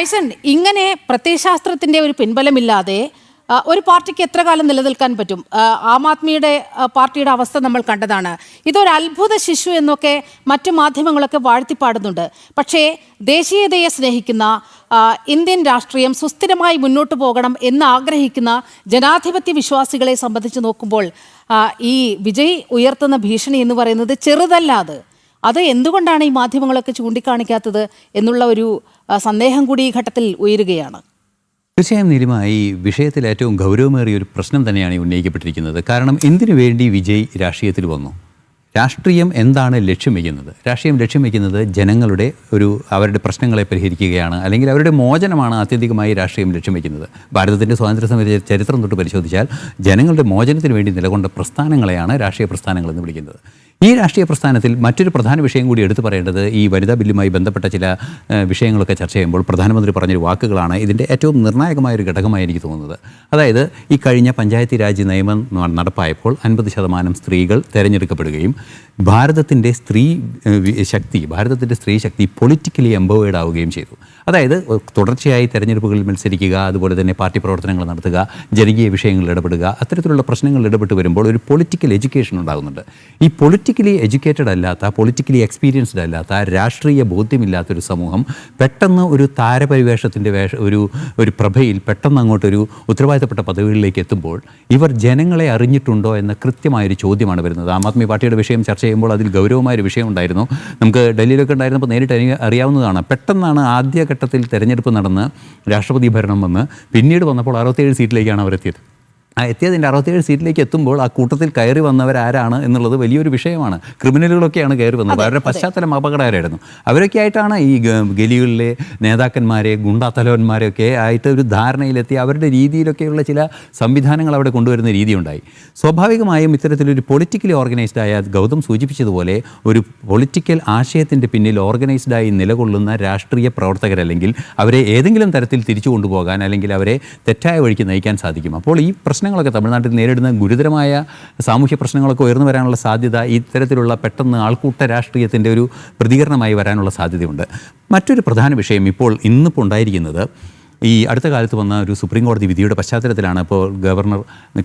Tyson, ഇങ്ങനെ പ്രത്യയശാസ്ത്രത്തിന്റെ ഒരു പിൻബലമില്ലാതെ ഒരു പാർട്ടിക്ക് എത്ര കാലം നിലനിൽക്കാൻ പറ്റും? ആം ആദ്മിയുടെ പാർട്ടിയുടെ അവസ്ഥ നമ്മൾ കണ്ടതാണ്. ഇതൊരു അത്ഭുത ശിശു എന്നൊക്കെ മറ്റു മാധ്യമങ്ങളൊക്കെ വാഴ്ത്തിപ്പാടുന്നുണ്ട്. പക്ഷേ ദേശീയതയെ സ്നേഹിക്കുന്ന ഇന്ത്യൻ രാഷ്ട്രീയം സുസ്ഥിരമായി മുന്നോട്ട് പോകണം എന്ന് ആഗ്രഹിക്കുന്ന ജനാധിപത്യ വിശ്വാസികളെ സംബന്ധിച്ച് നോക്കുമ്പോൾ ഈ വിജയ് ഉയർത്തുന്ന ഭീഷണി എന്ന് പറയുന്നത് ചെറുതല്ല. അത് എന്തുകൊണ്ടാണ് ഈ മാധ്യമങ്ങളൊക്കെ ചൂണ്ടിക്കാണിക്കാത്തത് എന്നുള്ള ഒരു സന്ദേഹം കൂടി ഈ ഘട്ടത്തിൽ ഉയരുകയാണ്. തീർച്ചയായും നീലിമ, ഈ വിഷയത്തിൽ ഏറ്റവും ഗൗരവമേറിയ ഒരു പ്രശ്നം തന്നെയാണ് ഉന്നയിക്കപ്പെട്ടിരിക്കുന്നത്. കാരണം എന്തിനു വേണ്ടി വിജയ് രാഷ്ട്രീയത്തിൽ വന്നു? രാഷ്ട്രീയം എന്താണ് ലക്ഷ്യം വയ്ക്കുന്നത്? രാഷ്ട്രീയം ലക്ഷ്യം വയ്ക്കുന്നത് ജനങ്ങളുടെ അവരുടെ പ്രശ്നങ്ങളെ പരിഹരിക്കുകയാണ്, അല്ലെങ്കിൽ അവരുടെ മോചനമാണ് ആത്യന്തികമായി രാഷ്ട്രീയം ലക്ഷ്യം വയ്ക്കുന്നത്. ഭാരതത്തിൻ്റെ സ്വാതന്ത്ര്യ സമര ചരിത്രം തൊട്ട് പരിശോധിച്ചാൽ ജനങ്ങളുടെ മോചനത്തിന് വേണ്ടി നിലകൊണ്ട പ്രസ്ഥാനങ്ങളെയാണ് രാഷ്ട്രീയ പ്രസ്ഥാനങ്ങൾ എന്ന് വിളിക്കുന്നത്. ഈ രാഷ്ട്രീയ പ്രസ്ഥാനത്തിൽ മറ്റൊരു പ്രധാന വിഷയം കൂടി എടുത്തു പറയേണ്ടത് ഈ വനിതാ ബില്ലുമായി ബന്ധപ്പെട്ട ചില വിഷയങ്ങളൊക്കെ ചർച്ച ചെയ്യുമ്പോൾ പ്രധാനമന്ത്രി പറഞ്ഞൊരു വാക്കുകളാണ് ഇതിൻ്റെ ഏറ്റവും നിർണായകമായൊരു ഘടകമായി എനിക്ക് തോന്നുന്നത്. അതായത്, ഈ കഴിഞ്ഞ പഞ്ചായത്തി രാജ് നിയമം നടപ്പായപ്പോൾ 50% സ്ത്രീകൾ തിരഞ്ഞെടുക്കപ്പെടുകയും ഭാരതത്തിൻ്റെ സ്ത്രീ ശക്തി പൊളിറ്റിക്കലി എംപവേർഡ് ആവുകയും ചെയ്തു. അതായത് തുടർച്ചയായി തെരഞ്ഞെടുപ്പുകളിൽ മത്സരിക്കുക, അതുപോലെ തന്നെ പാർട്ടി പ്രവർത്തനങ്ങൾ നടത്തുക, ജനകീയ വിഷയങ്ങളിൽ ഇടപെടുക, അത്തരത്തിലുള്ള പ്രശ്നങ്ങളിൽ ഇടപെട്ട് വരുമ്പോൾ ഒരു പൊളിറ്റിക്കൽ എഡ്യൂക്കേഷൻ ഉണ്ടാകുന്നുണ്ട്. ഈ പൊളിറ്റിക്കലി എഡ്യൂക്കേറ്റഡ് അല്ലാത്ത, പൊളിറ്റിക്കലി എക്സ്പീരിയൻസ്ഡ് അല്ലാത്ത, രാഷ്ട്രീയ ബോധ്യമില്ലാത്തൊരു സമൂഹം പെട്ടെന്ന് ഒരു താരപരിവേഷത്തിൻ്റെ ഒരു പ്രഭയിൽ പെട്ടെന്ന് അങ്ങോട്ടൊരു ഉത്തരവാദിത്തപ്പെട്ട പദവികളിലേക്ക് എത്തുമ്പോൾ ഇവർ ജനങ്ങളെ അറിഞ്ഞിട്ടുണ്ടോ എന്ന കൃത്യമായൊരു ചോദ്യമാണ് വരുന്നത്. ആം ആദ്മി പാർട്ടിയുടെ വിഷയം ചർച്ച ചെയ്യുമ്പോൾ അതിൽ ഗൗരവമായൊരു വിഷയം ഉണ്ടായിരുന്നു. നമുക്ക് ഡൽഹിയിലൊക്കെ ഉണ്ടായിരുന്നപ്പോൾ നേരിട്ട് അറിയാവുന്നതാണ്. പെട്ടെന്നാണ് ആദ്യഘട്ടത്തിൽ തെരഞ്ഞെടുപ്പ് നടന്ന് രാഷ്ട്രപതി ഭരണം വന്ന് പിന്നീട് വന്നപ്പോൾ 67 സീറ്റിലേക്കാണ് അവരെത്തിയത്. എത്തിയതിൻ്റെ 67 സീറ്റിലേക്ക് എത്തുമ്പോൾ ആ കൂട്ടത്തിൽ കയറി വന്നവരാരാണ് എന്നുള്ളത് വലിയൊരു വിഷയമാണ്. ക്രിമിനലുകളൊക്കെയാണ് കയറി വന്നത്. അവരുടെ പശ്ചാത്തലം അപകടകരമായിരുന്നു. അവരൊക്കെ ആയിട്ടാണ് ഈ ഗലികളിലെ നേതാക്കന്മാരെ, ഗുണ്ടാത്തലവന്മാരെയൊക്കെ ആയിട്ട് ഒരു ധാരണയിലെത്തി അവരുടെ രീതിയിലൊക്കെയുള്ള ചില സംവിധാനങ്ങൾ അവിടെ കൊണ്ടുവരുന്ന രീതിയുണ്ടായി. സ്വാഭാവികമായും ഇത്തരത്തിലൊരു പൊളിറ്റിക്കലി ഓർഗനൈസ്ഡ് ആയ, ഗൗതം സൂചിപ്പിച്ചതുപോലെ ഒരു പൊളിറ്റിക്കൽ ആശയത്തിൻ്റെ പിന്നിൽ ഓർഗനൈസ്ഡായി നിലകൊള്ളുന്ന രാഷ്ട്രീയ പ്രവർത്തകരല്ലെങ്കിൽ അവരെ ഏതെങ്കിലും തരത്തിൽ തിരിച്ചു കൊണ്ടുപോകാൻ, അല്ലെങ്കിൽ അവരെ തെറ്റായ വഴിക്ക് നയിക്കാൻ സാധിക്കും. അപ്പോൾ ഈ പ്രശ്നങ്ങളൊക്കെ തമിഴ്നാട്ടിൽ നേരിടുന്ന ഗുരുതരമായ സാമൂഹ്യ പ്രശ്നങ്ങളൊക്കെ ഉയർന്നു വരാനുള്ള സാധ്യത ഇത്തരത്തിലുള്ള പെട്ടെന്ന് ആൾക്കൂട്ട രാഷ്ട്രീയത്തിൻ്റെ ഒരു പ്രതികരണമായി വരാനുള്ള സാധ്യതയുണ്ട്. മറ്റൊരു പ്രധാന വിഷയം ഇന്നിപ്പോൾ ഉണ്ടായിരിക്കുന്നത് ഈ അടുത്ത കാലത്ത് വന്ന ഒരു സുപ്രീം കോടതി വിധിയുടെ പശ്ചാത്തലത്തിലാണ് ഇപ്പോൾ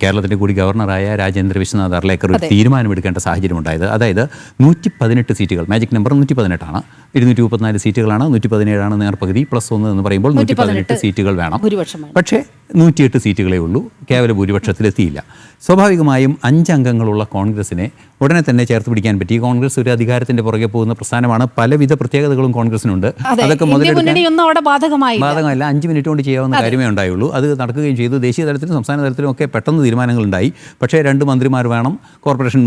കേരളത്തിൻ്റെ കൂടി ഗവർണറായ രാജേന്ദ്ര വിശ്വനാഥ് അർലേക്കർ ഒരു തീരുമാനമെടുക്കേണ്ട സാഹചര്യം ഉണ്ടായത്. അതായത് 118 സീറ്റുകൾ, മാജിക് നമ്പർ 118 234 സീറ്റുകളാണ്, 117 നേർപകുതി +1 എന്ന് പറയുമ്പോൾ 118 സീറ്റുകൾ വേണം. പക്ഷേ 108 സീറ്റുകളേ ഉള്ളൂ, കേവല ഭൂരിപക്ഷത്തിലെത്തിയില്ല. സ്വാഭാവികമായും 5 അംഗങ്ങളുള്ള കോൺഗ്രസിനെ ഉടനെ തന്നെ ചേർത്ത് പിടിക്കാൻ പറ്റി. കോൺഗ്രസ് ഒരു അധികാരത്തിൻ്റെ പുറകെ പോകുന്ന പ്രസ്ഥാനമാണ്. പലവിധ പ്രത്യേകതകളും കോൺഗ്രസിനുണ്ട്. അതൊക്കെ ബാധകമല്ല. 5 മിനിറ്റ് കൊണ്ട് ചെയ്യാവുന്ന കാര്യമേ ഉണ്ടായുള്ളൂ. അത് നടക്കുകയും ചെയ്തു. ദേശീയ തലത്തിലും സംസ്ഥാന തലത്തിലും ഒക്കെ പെട്ടെന്ന് തീരുമാനങ്ങളുണ്ടായി. പക്ഷേ 2 മന്ത്രിമാർ വേണം, കോർപ്പറേഷൻ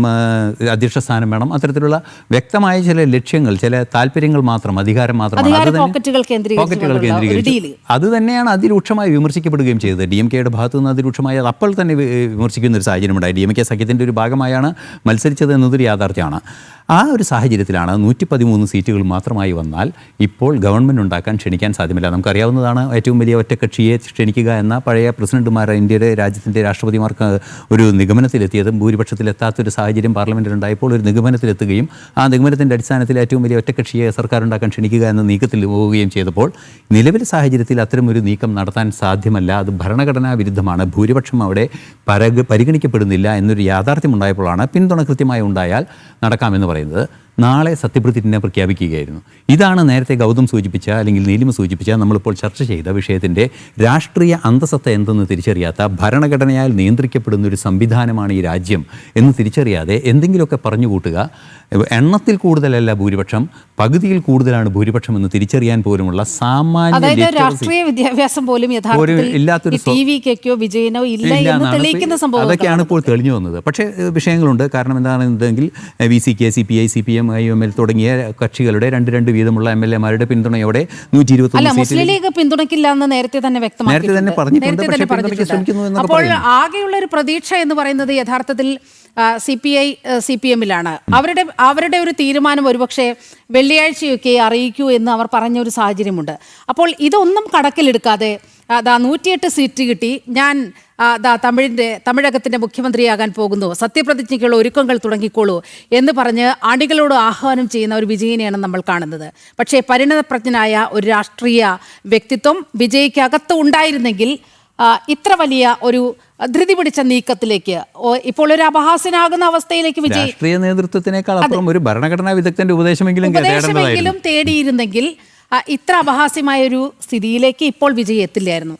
അധ്യക്ഷ സ്ഥാനം വേണം. അത്തരത്തിലുള്ള വ്യക്തമായ ചില ലക്ഷ്യങ്ങൾ, ചില താല്പര്യങ്ങൾ മാത്രം, അധികാരം മാത്രം, പോക്കറ്റുകൾ കേന്ദ്രീകരിച്ചു. അത് തന്നെയാണ് അതിരൂക്ഷമായി വിമർശിക്കപ്പെടുകയും ചെയ്തത്. DMK-യുടെ ഭാഗത്തു നിന്ന് അതിരൂക്ഷമായി അപ്പോൾ തന്നെ വിമർശിക്കുന്ന ഒരു സാഹചര്യമുണ്ടായി. DMK സഖ്യത്തിൻ്റെ ഒരു ഭാഗമായാണ് മത്സരിച്ചത് എന്നതൊരു യാഥാർത്ഥ്യമാണ്. ആ ഒരു സാഹചര്യത്തിലാണ് 113 സീറ്റുകൾ മാത്രമായി വന്നാൽ ഇപ്പോൾ ഗവൺമെൻറ് ഉണ്ടാക്കാൻ ക്ഷണിക്കാൻ സാധ്യമല്ല. നമുക്കറിയാവുന്നതാണ്, ഏറ്റവും വലിയ ഒറ്റക്കക്ഷിയെ ക്ഷണിക്കുക എന്ന പഴയ പ്രസിഡന്റുമാർ, രാജ്യത്തിൻ്റെ രാഷ്ട്രപതിമാർക്ക് ഒരു നിഗമനത്തിലെത്തിയതും ഭൂരിപക്ഷത്തിലെത്താത്തൊരു സാഹചര്യം പാർലമെൻറ്റിലുണ്ടായപ്പോൾ ഒരു നിഗമനത്തിലെത്തുകയും ആ നിഗമനത്തിൻ്റെ അടിസ്ഥാനത്തിൽ ഏറ്റവും വലിയ ഒറ്റക്കക്ഷിയെ സർക്കാർ ഉണ്ടാക്കാൻ ക്ഷണിക്കുക എന്ന നീക്കത്തിൽ പോവുകയും ചെയ്തപ്പോൾ നിലവിലെ സാഹചര്യത്തിൽ അത്തരമൊരു നീക്കം നടത്താൻ സാധ്യമല്ല. അത് ഭരണഘടനാ വിരുദ്ധമാണ്. ഭൂരിപക്ഷം അവിടെ പരിഗണിക്കപ്പെടുന്നില്ല എന്നൊരു യാഥാർത്ഥ്യം ഉണ്ടായപ്പോഴാണ് പിന്തുണ കൃത്യമായി ഉണ്ടായാൽ നടക്കാമെന്ന് പറയുന്നത്. നാളെ സത്യപ്രതിജ്ഞ പ്രഖ്യാപിക്കുകയായിരുന്നു. ഇതാണ് നേരത്തെ ഗൗതം സൂചിപ്പിച്ച, അല്ലെങ്കിൽ നീലിമ സൂചിപ്പിച്ച, നമ്മളിപ്പോൾ ചർച്ച ചെയ്ത വിഷയത്തിൻ്റെ രാഷ്ട്രീയ അന്തസത്ത എന്തെന്ന് തിരിച്ചറിയാത്ത, ഭരണഘടനയാൽ നിയന്ത്രിക്കപ്പെടുന്ന ഒരു സംവിധാനമാണ് ഈ രാജ്യം എന്ന് തിരിച്ചറിയാതെ എന്തെങ്കിലുമൊക്കെ പറഞ്ഞുകൂട്ടുക. എണ്ണത്തിൽ കൂടുതലല്ല ഭൂരിപക്ഷം, പകുതിയിൽ കൂടുതലാണ് ഭൂരിപക്ഷം എന്ന് തിരിച്ചറിയാൻ പോലുമുള്ള സാമാന്യ രാഷ്ട്രീയ വിദ്യാഭ്യാസം പോലും ഇല്ലാത്തൊരു അതൊക്കെയാണ് ഇപ്പോൾ തെളിഞ്ഞു വന്നത്. പക്ഷേ വിഷയങ്ങളുണ്ട്. കാരണം എന്താണെന്നുണ്ടെങ്കിൽ VCK, CPI, CPM, IML തുടങ്ങിയ കക്ഷികളുടെ 2 വീതമുള്ള MLA-മാരുടെ പിന്തുണയോടെ 120 പിന്തുണയ്ക്കില്ല എന്ന് നേരത്തെ തന്നെ പറഞ്ഞിട്ടുണ്ട്. അപ്പോൾ ആകെയുള്ള ഒരു പ്രതീക്ഷ എന്ന് പറയുന്നത് യഥാർത്ഥത്തിൽ CPI, CPM-ലാണ്. അവരുടെ ഒരു തീരുമാനം ഒരുപക്ഷെ വെള്ളിയാഴ്ചയൊക്കെ അറിയിക്കൂ എന്ന് അവർ പറഞ്ഞ ഒരു സാഹചര്യമുണ്ട്. അപ്പോൾ ഇതൊന്നും കണക്കിലെടുക്കാതെ ദാ 108 സീറ്റ് കിട്ടി, ഞാൻ തമിഴകത്തിൻ്റെ മുഖ്യമന്ത്രിയാകാൻ പോകുന്നു, സത്യപ്രതിജ്ഞയ്ക്കുള്ള ഒരുക്കങ്ങൾ തുടങ്ങിക്കോളൂ എന്ന് പറഞ്ഞ് അണികളോട് ആഹ്വാനം ചെയ്യുന്ന ഒരു വിജയിനെയാണ് നമ്മൾ കാണുന്നത്. പക്ഷേ പരിണതപ്രജ്ഞനായ ഒരു രാഷ്ട്രീയ വ്യക്തിത്വം വിജയ്ക്കകത്ത് ഉണ്ടായിരുന്നെങ്കിൽ ഇത്ര വലിയ ഒരു ധൃതി പിടിച്ച നീക്കത്തിലേക്ക് ഇപ്പോൾ ഒരു അപഹാസ്യനാകുന്ന അവസ്ഥയിലേക്ക് വിജയ് രാഷ്ട്രീയ നേതൃത്വത്തിനേക്കാൾ അപ്പുറം ഒരു ഭരണഘടനാ വിദഗ്ധന്റെ ഉപദേശമെങ്കിലും തേടിയിരുന്നെങ്കിൽ ഇത്ര അപഹാസ്യമായ ഒരു സ്ഥിതിയിലേക്ക് ഇപ്പോൾ വിജയ് എത്തില്ലായിരുന്നു.